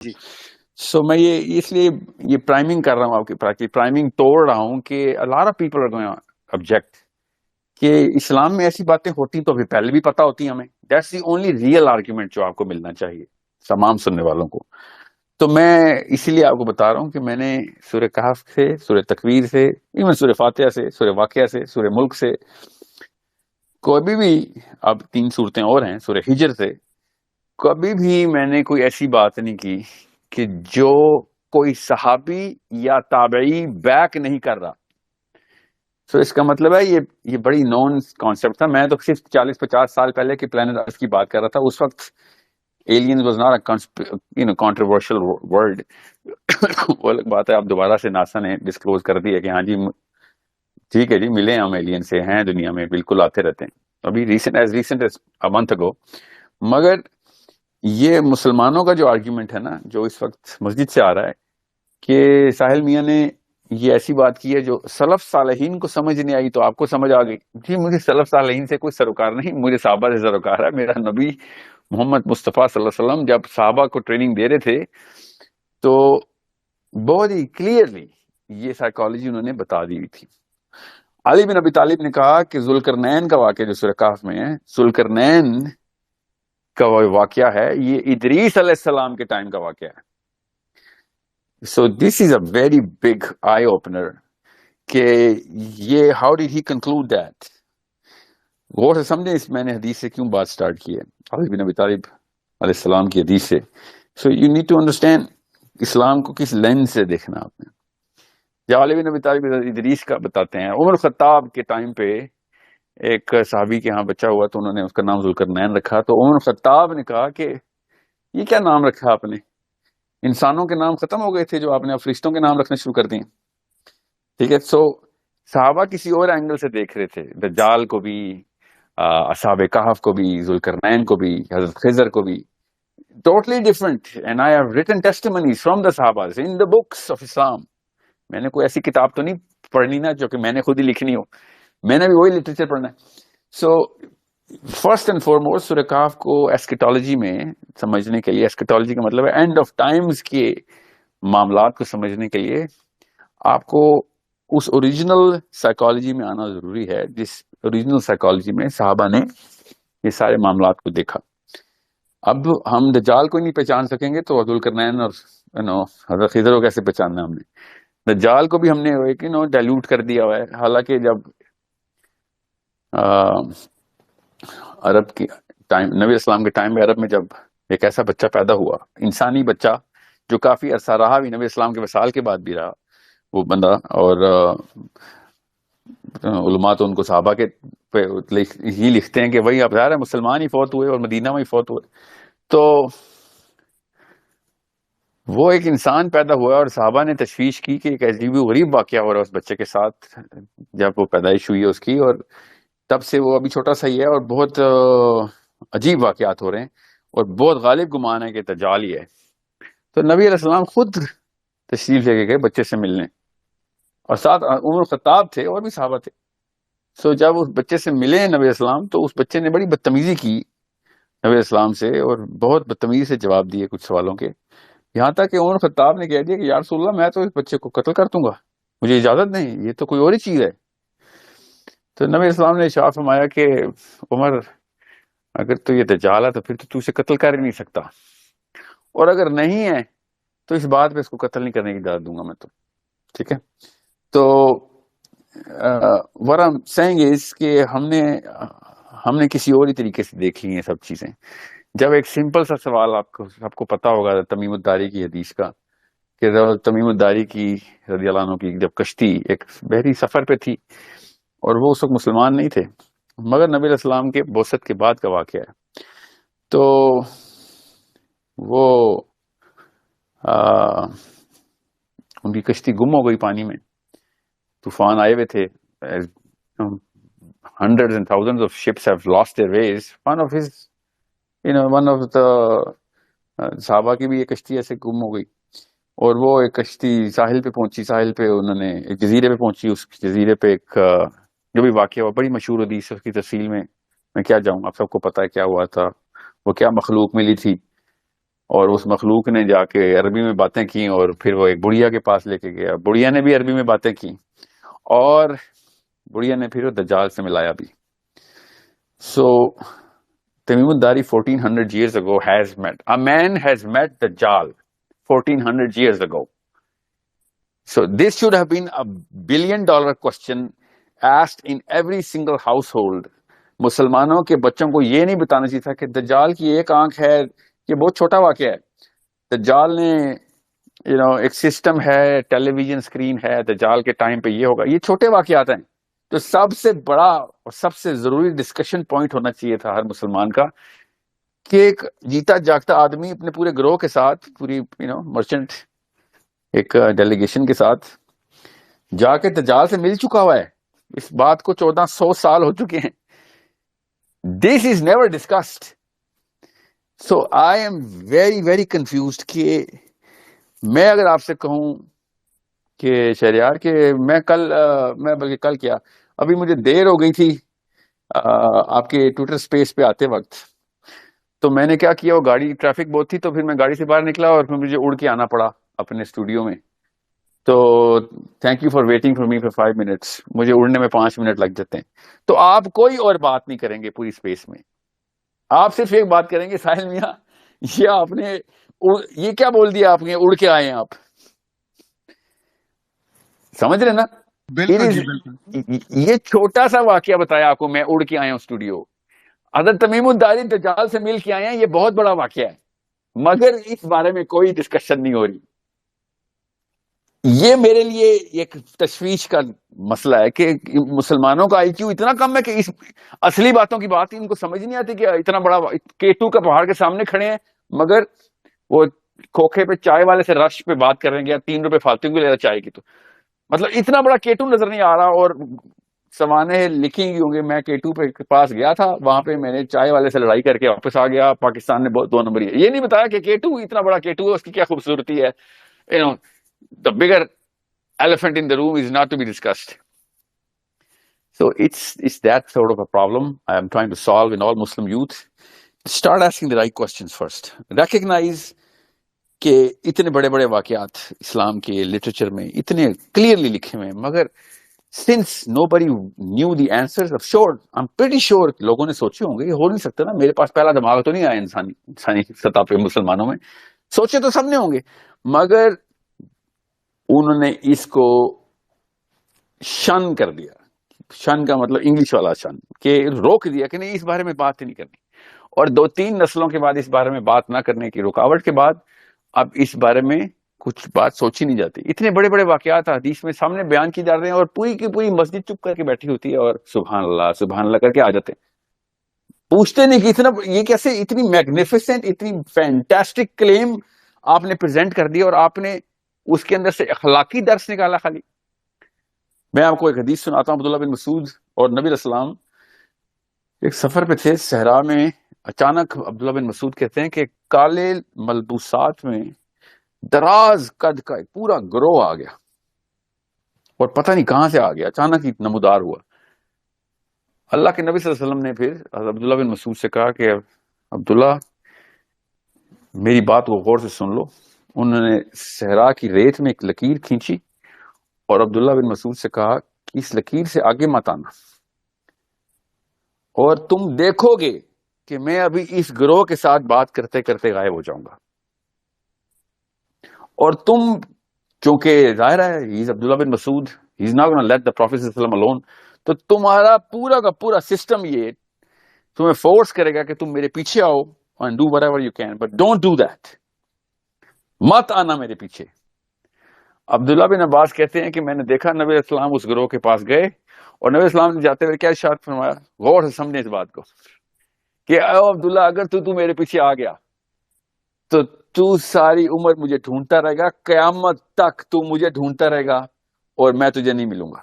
جی سو میں یہ اس لیے یہ پرائمنگ کر رہا ہوں، آپ کی پرائمنگ توڑ رہا ہوں کہ lot of people are going object کہ اسلام میں ایسی باتیں ہوتی تو ابھی پہلے بھی پتا ہوتی ہمیں. That's the only real argument جو آپ کو ملنا چاہیے تمام سننے والوں کو. تو میں اسی لیے آپ کو بتا رہا ہوں کہ میں نے سورہ کہف سے، سورہ تکویر سے، ایون سورہ فاتحہ سے، سورہ واقعہ سے، سورہ ملک سے، کبھی بھی، اب 3 صورتیں اور ہیں، سورہ ہجر سے، کبھی بھی میں نے کوئی ایسی بات نہیں کی کہ جو کوئی صحابی یا تابعی بیک نہیں کر رہا. سو اس کا مطلب ہے یہ بڑی نون کانسیپٹ تھا. میں تو صرف 40-50 سال پہلے کے پلانٹ ارتھ کی بات کر رہا تھا. اس وقت alien was not a controversial word. وہ الگ بات ہے، اب دوبارہ سے ناسا نے ڈسکلوز کر دی ہے کہ ہاں جی ٹھیک ہے جی، ملے ہم ایلین سے، ہیں دنیا میں، بالکل آتے رہتے ہیں، ابھی recent as a month ago. مگر یہ مسلمانوں کا جو آرگیومنٹ ہے نا، جو اس وقت مسجد سے آ رہا ہے کہ ساحل میاں نے یہ ایسی بات کی ہے جو سلف صالحین کو سمجھ نہیں آئی تو آپ کو سمجھ آ گئی. جی مجھے سلف صالحین سے کوئی سروکار نہیں، مجھے صحابہ سے سروکار ہے. میرا نبی محمد مصطفیٰ صلی اللہ علیہ وسلم جب صحابہ کو ٹریننگ دے رہے تھے تو بہت ہی کلیئرلی یہ سائیکالوجی انہوں نے بتا دی تھی. علی بن ابی طالب نے کہا کہ ذوالقرنین کا واقعہ جو سورہ کہف میں ہے، ذوالقرنین کا واقعہ ہے، یہ ادریس علیہ السلام کے ٹائم کا واقعہ ہے. So this is a very big eye opener کہ یہ how did he conclude that. غور سے سمجھیں میں نے حدیث سے کیوں بات سٹارٹ کی ہے، علی بن ابی طالب علیہ السلام کی حدیث سے. So you need to understand اسلام کو کس لینس سے دیکھنا آپ نے. جب علی بن ابی طالب ادریس کا بتاتے ہیں، عمر خطاب کے ٹائم پہ ایک صحابی کے ہاں بچہ ہوا تو انہوں نے اس کا نام ذوالقرنین رکھا. تو عمر خطاب نے کہا کہ یہ کیا نام رکھا آپ نے، انسانوں کے نام ختم ہو گئے تھے جو آپ نے اب فرشتوں کے نام رکھنے شروع کر دیے. ٹھیک ہے. سو صحابہ کسی اور اینگل سے دیکھ رہے تھے، دجال کو بھی، اصحاب کہف کو بھی، ذوالقرنین کو بھی، حضرت خضر کو بھی. Totally different. And I have written testimonies from the صحابہ ان دا بکس آف اسلام. میں نے کوئی ایسی کتاب تو نہیں پڑھنی نا جو کہ میں نے خود ہی لکھنی ہو، میں نے بھی وہی لٹریچر پڑھنا ہے. سو فرسٹ اینڈ فارموسٹ سورہ کہف کو ایسکیٹالوجی میں سمجھنے کے لیے، ایسکیٹالوجی کا مطلب ہے اینڈ آف ٹائمز کے معاملات کو سمجھنے کے لیے آپ کو اس اوریجنل سائیکالوجی میں آنا ضروری ہے، جس اوریجنل سائیکالوجی میں صحابہ نے یہ سارے معاملات کو دیکھا. اب ہم دجال کو نہیں پہچان سکیں گے تو ذوالقرنین اور حضرت خضر کو کیسے پہچاننا ہم نے. دجال کو بھی ہم نے ڈائلوٹ کر دیا ہوا ہے. حالانکہ جب عرب کی ٹائم، نبی اسلام کے ٹائم میں عرب میں جب ایک ایسا بچہ پیدا ہوا، انسانی بچہ جو کافی عرصہ رہا بھی، نبی اسلام کے وصال کے بعد بھی رہا وہ بندہ، اور علماء تو ان کو صحابہ کے ہی لکھتے ہیں کہ وہی اب ظاہر ہے مسلمان ہی فوت ہوئے اور مدینہ میں ہی فوت ہوئے. تو وہ ایک انسان پیدا ہوا اور صحابہ نے تشویش کی کہ ایک عجیب و غریب واقعہ ہو رہا ہے اس بچے کے ساتھ جب وہ پیدائش ہوئی ہے اس کی، اور تب سے وہ ابھی چھوٹا سا ہی ہے اور بہت عجیب واقعات ہو رہے ہیں اور بہت غالب گمان ہے کہ دجال ہی ہے. تو نبی علیہ السلام خود تشریف لے کے گئے بچے سے ملنے، اور ساتھ عمر خطاب تھے اور بھی صحابہ تھے. سو جب اس بچے سے ملے نبی علیہ السلام تو اس بچے نے بڑی بدتمیزی کی نبی علیہ السلام سے، اور بہت بدتمیزی سے جواب دیے کچھ سوالوں کے، یہاں تک کہ عمر خطاب نے کہہ دیا کہ یا رسول اللہ میں تو اس بچے کو قتل کر دوں گا، مجھے اجازت نہیں، یہ تو کوئی اور ہی چیز ہے. تو نبی اسلام نے ارشاد فرمایا کہ عمر اگر تو یہ دجال ہے تو پھر تو اسے قتل کر ہی نہیں سکتا، اور اگر نہیں ہے تو اس بات پہ اس کو قتل نہیں کرنے کی اجازت دوں گا میں تو. ٹھیک ہے. تو what I'm saying is کہ ہم نے کسی اور ہی طریقے سے دیکھی ہیں سب چیزیں. جب ایک سمپل سا سوال آپ کو پتا ہوگا تمیم الداری کی حدیث کا، کہ تمیم الداری کی رضی اللہ عنہ کی جب کشتی ایک بحری سفر پہ تھی اور وہ اس وقت مسلمان نہیں تھے، مگر نبی علیہ السلام کے بعثت کے بعد کا واقعہ ہے. تو وہ ان کی کشتی گم ہو گئی پانی میں، طوفان آئے ہوئے تھے، hundreds and thousands of ships have lost their ways. One of the صحابہ کی بھی یہ کشتی ایسے گم ہو گئی، اور وہ ایک کشتی ساحل پہ پہنچی، ساحل پہ انہوں نے ایک جزیرے پہ پہنچی، اس جزیرے پہ ایک جو بھی واقعہ ہوا بڑی مشہور حدیث ہے، اس کی تفصیل میں کیا جاؤں، آپ سب کو پتا ہے کیا ہوا تھا، وہ کیا مخلوق ملی تھی. اور اس مخلوق نے جا کے عربی میں باتیں کی، اور پھر وہ ایک بڑھیا کے پاس لے کے گیا، بڑھیا نے بھی عربی میں باتیں کی، اور بڑھیا نے پھر دجال سے ملایا بھی. سو تمیم الداری 1400 years ago has met, a man has met Dajjal 1400 years ago. So this should have been a $1 billion question asked in every single household. مسلمانوں کے بچوں کو یہ نہیں بتانا چاہیے تھا کہ دجال کی ایک آنکھ ہے، یہ بہت چھوٹا واقعہ ہے. دجال نے ایک سسٹم ہے، ٹیلی ویژن اسکرین ہے، دجال کے ٹائم پہ یہ ہوگا. یہ چھوٹے واقعات ہیں. تو سب سے بڑا اور سب سے ضروری ڈسکشن پوائنٹ ہونا چاہیے تھا ہر مسلمان کا کہ ایک جیتا جاگتا آدمی اپنے پورے گروہ کے ساتھ، پوری مرچنٹ ایک ڈیلیگیشن کے ساتھ جا کے دجال سے مل چکا ہوا ہے. اس بات کو 1400 سال ہو چکے ہیں. This is never discussed. So I am very very confused کہ میں اگر آپ سے کہوں کہ شہریار کہ میں بلکہ کل کیا، ابھی مجھے دیر ہو گئی تھی آپ کے ٹویٹر سپیس پہ آتے وقت، تو میں نے کیا کیا، وہ گاڑی ٹریفک بہت تھی تو پھر میں گاڑی سے باہر نکلا اور پھر مجھے اڑ کے آنا پڑا اپنے اسٹوڈیو میں. تو thank you for waiting for me for 5 minutes. مجھے اڑنے میں 5 منٹ لگ جاتے ہیں. تو آپ کوئی اور بات نہیں کریں گے پوری سپیس میں، آپ صرف ایک بات کریں گے، ساحل میاں یہ آپ نے یہ کیا بول دیا، آپ نے اڑ کے آئے ہیں. آپ سمجھ رہے نا؟ بالکل جی بالکل. یہ چھوٹا سا واقعہ بتایا آپ کو، میں اڑ کے آیا ہوں اسٹوڈیو. حضرت تمیم الداری دجال سے مل کے آئے ہیں، یہ بہت بڑا واقعہ ہے، مگر اس بارے میں کوئی ڈسکشن نہیں ہو رہی. یہ میرے لیے ایک تشویش کا مسئلہ ہے کہ مسلمانوں کا آئی کیو اتنا کم ہے کہ اس اصلی باتوں کی بات ان کو سمجھ نہیں آتی. کہ اتنا بڑا K2 کا پہاڑ کے سامنے کھڑے ہیں، مگر وہ کھوکھے پہ چائے والے سے رش پہ بات کر رہے ہیں کہ 3 روپے فالتو کو لے رہا چائے کی. تو مطلب اتنا بڑا K2 نظر نہیں آ رہا. اور سوانے لکھیں گی ہوں گے، میں K2 پہ پاس گیا تھا، وہاں پہ میں نے چائے والے سے لڑائی کر کے واپس آ گیا، پاکستان نے بہت 2 نمبر. یہ نہیں بتایا کہ K2 اتنا بڑا K2 ہے، اس کی کیا خوبصورتی ہے. The bigger elephant in the room is not to be discussed. So it's that sort of a problem I am trying to solve in all Muslim youth. Start asking the right questions first. Recognize کہ اتنے بڑے بڑے واقعات اسلام کے literature میں اتنے clearly لکھے ہوئے ہیں، مگر since nobody knew the answers, I'm pretty sure لوگوں نے سوچے ہوں گے کہ ہو نہیں سکتا نا، میرے پاس پہلا دماغ تو نہیں آیا انسانی سطح پہ. مسلمانوں میں سوچے تو سب نے ہوں گے، مگر انہوں نے اس کو شن کر دیا. شن کا مطلب انگلش والا شن، کہ روک دیا کہ نہیں اس بارے میں بات ہی نہیں کرنی. اور 2-3 نسلوں کے بعد اس بارے میں بات نہ کرنے کی رکاوٹ کے بعد اب اس بارے میں کچھ بات سوچی نہیں جاتی. اتنے بڑے بڑے واقعات حدیث میں سامنے بیان کی جا رہے ہیں اور پوری کی پوری مسجد چپ کر کے بیٹھی ہوتی ہے اور سبحان اللہ کر کے آ جاتے ہیں. پوچھتے نہیں کہ اتنا یہ کیسے، اتنی میگنیفیسنٹ، اتنی فینٹاسٹک کلیم آپ نے پریزنٹ کر دی اور آپ نے اس کے اندر سے اخلاقی درس نکالا خالی. میں آپ کو ایک حدیث سناتا ہوں. عبداللہ بن مسعود اور نبی علیہ السلام ایک سفر پہ تھے صحرا میں. اچانک عبداللہ بن مسعود کہتے ہیں کہ کالے ملبوسات میں دراز قد کا ایک پورا گروہ آ گیا، اور پتہ نہیں کہاں سے آ گیا، اچانک ہی نمودار ہوا. اللہ کے نبی صلی اللہ علیہ وسلم نے پھر عبداللہ بن مسعود سے کہا کہ عبداللہ میری بات کو غور سے سن لو. انہوں نے صحرا کی ریت میں ایک لکیر کھینچی اور عبداللہ بن مسعود سے کہا کہ اس لکیر سے آگے مت آنا، اور تم دیکھو گے کہ میں ابھی اس گروہ کے ساتھ بات کرتے کرتے غائب ہو جاؤں گا. اور تم چونکہ ظاہر ہے he is Abdullah bin Masud, he is not gonna let the prophet صلی اللہ علیہ وسلم الون، تو تمہارا پورا کا پورا سسٹم یہ تمہیں فورس کرے گا کہ تم میرے پیچھے آؤ and do whatever you can, but don't do that. مت آنا میرے پیچھے. عبداللہ بن عباس کہتے ہیں کہ میں نے دیکھا نبی علیہ السلام اس گروہ کے پاس گئے اور نبی علیہ السلام نے جاتے ہوئے کیا ارشاد فرمایا، غور سے سمجھے اس بات کو، کہ اے عبداللہ اگر تو میرے پیچھے آ گیا تو ساری عمر مجھے ڈھونڈتا رہے گا، قیامت تک تو مجھے ڈھونڈتا رہے گا اور میں تجھے نہیں ملوں گا.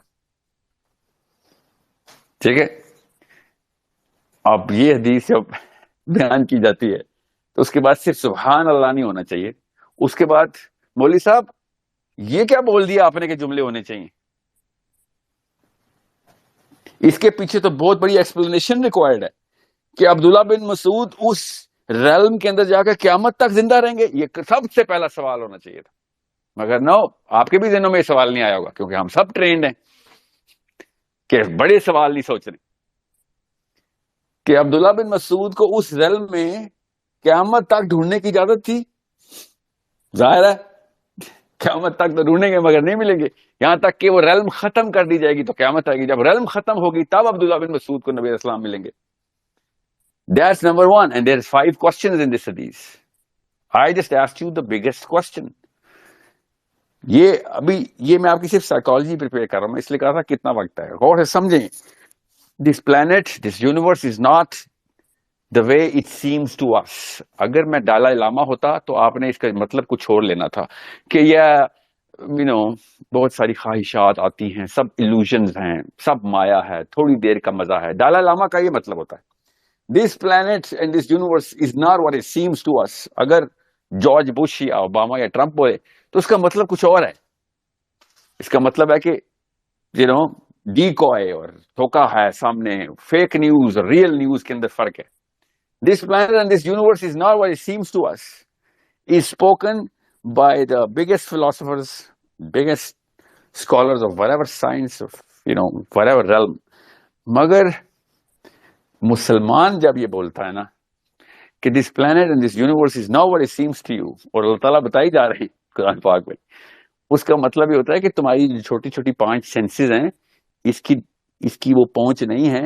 ٹھیک ہے. اب یہ حدیث جب بیان کی جاتی ہے تو اس کے بعد صرف سبحان اللہ نہیں ہونا چاہیے، اس کے بعد مولوی صاحب یہ کیا بول دیا آپ نے کہ جملے ہونے چاہیے. اس کے پیچھے تو بہت بڑی ایکسپلینیشن ریکوائرڈ ہے کہ عبداللہ بن مسعود اس ریلم کے اندر جا کر قیامت تک زندہ رہیں گے؟ یہ سب سے پہلا سوال ہونا چاہیے تھا، مگر نو، آپ کے بھی ذہنوں میں یہ سوال نہیں آیا ہوگا، کیونکہ ہم سب ٹرینڈ ہیں کہ بڑے سوال نہیں سوچ رہے. کہ عبداللہ بن مسعود کو اس ریلم میں قیامت تک ڈھونڈنے کی اجازت تھی؟ ظاہر ہے قیامت تک تو ڈھونڈیں گے مگر نہیں ملیں گے، یہاں تک کہ وہ ریلم ختم کر دی جائے گی تو قیامت آئے گی. جب ریلم ختم ہوگی تب عبداللہ بن مسعود کو نبی اسلام ملیں گے. That's number one, and there's 5 questions in this hadith. I just asked you the biggest question. یہ میں آپ کی صرف سائیکالوجی پریپیئر کر رہا ہوں، میں اس لیے کہا تھا کتنا وقت ہے، غور سے سمجھیں. This planet, this universe is not the way it seems to us. اگر میں ڈالائی لاما ہوتا تو آپ نے اس کا مطلب کچھ اور لینا تھا کہ یہ بہت ساری خواہشات آتی ہیں، سب illusions ہیں، سب مایا ہے، تھوڑی دیر کا مزہ ہے. ڈالائی لاما کا یہ مطلب ہوتا ہے. This planet and this universe is not what it seems to us. اگر جارج بش یا اوباما یا ٹرمپ بولے تو اس کا مطلب کچھ اور ہے. اس کا مطلب ہے کہ ڈیکوائے اور دھوکا ہے سامنے، فیک نیوز اور ریئل نیوز کے اندر فرق ہے. This planet and this universe is not what it seems to us. Is spoken by the biggest philosophers, biggest scholars of whatever science, of whatever realm. مگر مسلمان جب یہ بولتا ہے نا کہ this planet and this universe is not what it seems to you, اور اللہ تعالیٰ بتائی جا رہے ہیں قرآن پاک میں، اس کا مطلب یہ ہوتا ہے کہ تمہاری جو چھوٹی چھوٹی 5 سینسز ہیں، اس کی وہ پہنچ نہیں ہے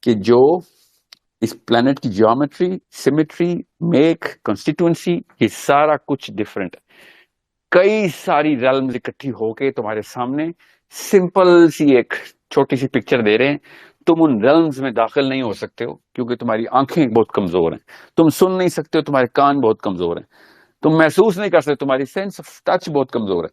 کہ جو اس پلانٹ کی جیومیٹری، سیمیٹری، میک، کنسٹیٹوئنسی، یہ سارا کچھ ڈفرینٹ ہے. کئی ساری ریلمز اکٹھی ہو کے تمہارے سامنے سمپل سی ایک چھوٹی سی پکچر دے رہے ہیں. تم ان ریلمز میں داخل نہیں ہو سکتے ہو کیونکہ تمہاری آنکھیں بہت کمزور ہیں، تم سن نہیں سکتے ہو، تمہارے کان بہت کمزور ہیں، تم محسوس نہیں کر سکتے، تمہاری سینس آف ٹچ بہت کمزور ہے.